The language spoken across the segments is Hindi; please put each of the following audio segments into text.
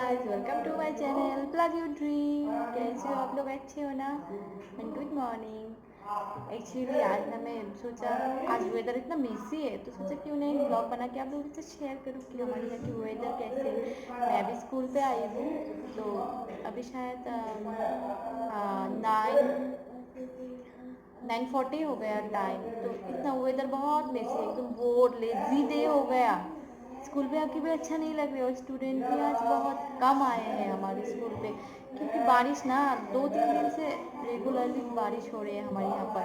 Guys, welcome to my channel plug you dream. कैसे हो आप लोग? अच्छे हो ना? And good morning. एक्चुअली आज ना मैं सोचा, आज वेदर इतना मेसी है तो सोचा क्यों नहीं ब्लॉग बना के आप लोगों से शेयर करूँ कि हमारे यहाँ की वेदर कैसे है। मैं अभी स्कूल पे आई हूँ तो अभी शायद 9:40 हो गया टाइम। तो इतना वेदर बहुत मेसी है, एकदम बोर लेजी डे हो गया। स्कूल पे आके भी अच्छा नहीं लग रहा है और स्टूडेंट भी आज बहुत कम आए हैं हमारे स्कूल पे, क्योंकि बारिश ना 2-3 दिन से रेगुलरली बारिश हो रही है हमारे यहाँ पर।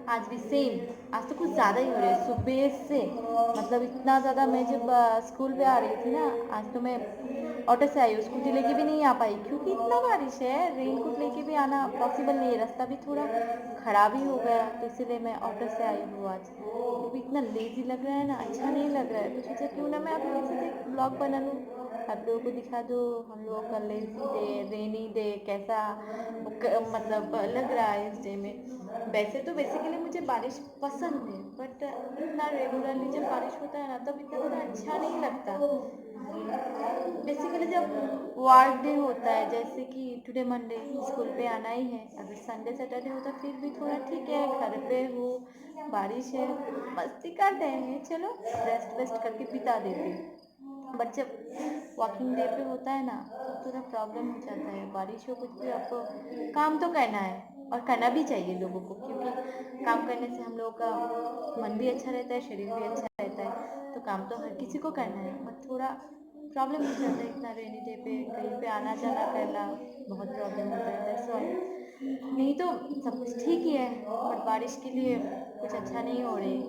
आज भी सेम, आज तो कुछ ज़्यादा ही हो रही है सुबह से। मतलब इतना ज़्यादा, मैं जब स्कूल पे आ रही थी ना, आज तो मैं ऑटो से आई हूँ, स्कूटी लेके भी नहीं आ पाई क्योंकि इतना बारिश है। रेनकोट लेके भी आना पॉसिबल नहीं है, रास्ता भी थोड़ा खराब ही हो गया, तो इसीलिए मैं ऑटो से आई हूँ आज। क्योंकि इतना लेजी लग रहा है ना, अच्छा नहीं लग रहा है, तो सोचा क्यों ना मैं आप लोगों से एक ब्लॉग बना लूँ, आप लोगों को दिखा दो हम लोगों का लेजी डे, रेनी डे कैसा मतलब लग रहा है इस डे में। वैसे तो बेसिकली मुझे बारिश पसंद है, बट इतना रेगुलरली जब बारिश होता है ना तब इतना ज़्यादा अच्छा नहीं लगता। बेसिकली जब वर्क डे होता है, जैसे कि टुडे मंडे, स्कूल पे आना ही है, अगर संडे सैटरडे होता फिर भी थोड़ा ठीक है, घर पे हो, बारिश है, मस्ती कर देंगे, चलो रेस्ट वेस्ट करके बिता देते। बट जब वर्किंग डे पे होता है ना तो थोड़ा प्रॉब्लम हो जाता है। बारिश हो कुछ भी, आपको काम तो करना है और करना भी चाहिए लोगों को, क्योंकि काम करने से हम लोगों का मन भी अच्छा रहता है, शरीर भी अच्छा रहता है, तो काम तो हर किसी को करना है। बट थोड़ा प्रॉब्लम हो जाता है इतना रेनी डे पे कहीं पे आना जाना करना, बहुत प्रॉब्लम होता है। दैट्स वाई, नहीं तो सब कुछ ठीक ही है, बट बारिश के लिए कुछ अच्छा नहीं हो रही।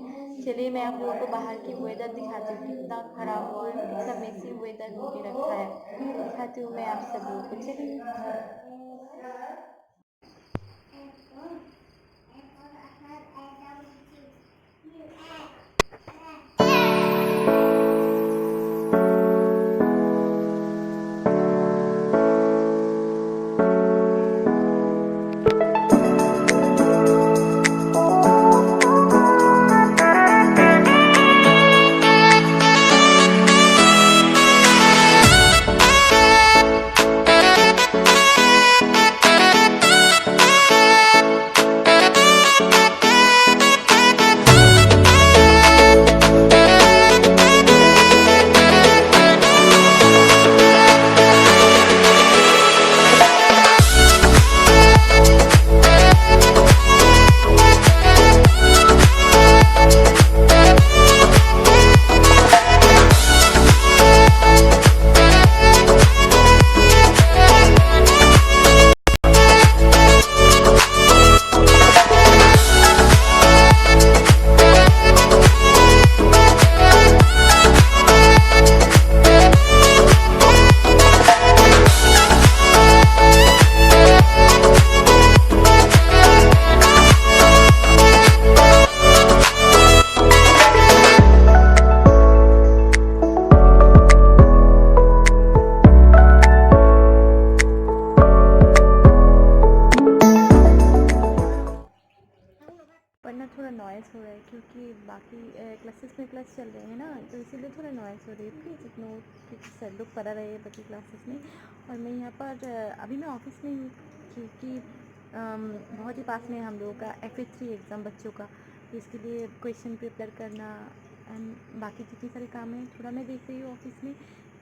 चलिए मैं आप लोगों को बाहर की वेदर दिखाती हूँ, कितना खराब हुआ है, कितना मेसी वेदर होके रखा है, दिखाती हूँ मैं आप सब लोगों को। चलिए। पर ना थोड़ा नॉइस हो रहा है क्योंकि बाकी क्लासेस में क्लास चल रहे हैं ना, तो इसीलिए थोड़ा नॉइस हो रही है। प्लीज़ इग्नोर, क्योंकि सर लोग पढ़ा रहे हैं बाकी क्लासेस में और मैं यहाँ पर अभी मैं ऑफिस में हूँ, क्योंकि बहुत ही पास में हम लोगों का FA3 एग्ज़ाम बच्चों का, तो इसके लिए क्वेश्चन प्रिपेयर करना एंड बाकी जितनी सारे काम हैं थोड़ा मैं देख रही हूँ ऑफिस में,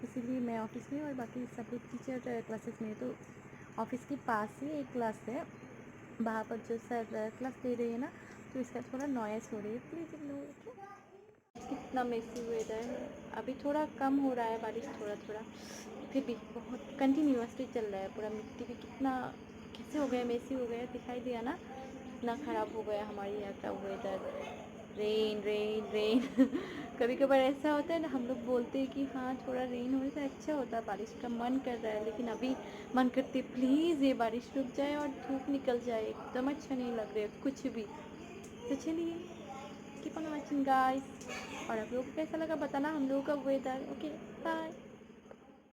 इसीलिए मैं ऑफिस में और बाकी सब लोग टीचर क्लासेस में। तो ऑफिस के पास ही एक क्लास है, वहाँ पर जो सर क्लास दे रहे हैं ना, तो इसका थोड़ा नॉइस हो रही है, प्लीज़ इग्नोर। कितना मेसी वेदर है, अभी थोड़ा कम हो रहा है बारिश थोड़ा थोड़ा, फिर भी बहुत कंटिन्यूसली चल रहा है पूरा। मिट्टी भी कितना कैसे हो गया, मेसी हो गया, दिखाई दिया ना कितना ख़राब हो गया हमारे यहाँ का वेदर। रेन रेन रेन कभी कभार ऐसा होता है ना, हम लोग बोलते हैं कि हाँ थोड़ा रेन हो तो अच्छा होता, बारिश का मन कर रहा है, लेकिन अभी मन करते प्लीज़ ये बारिश रुक जाए और धूप निकल जाए, एकदम अच्छा नहीं लग रहा है कुछ भी। तो चलिए, कीप ऑन वॉचिंग गाइस, और आप लोगों को कैसा लगा बताना हम लोगों का वेदर। Okay, bye.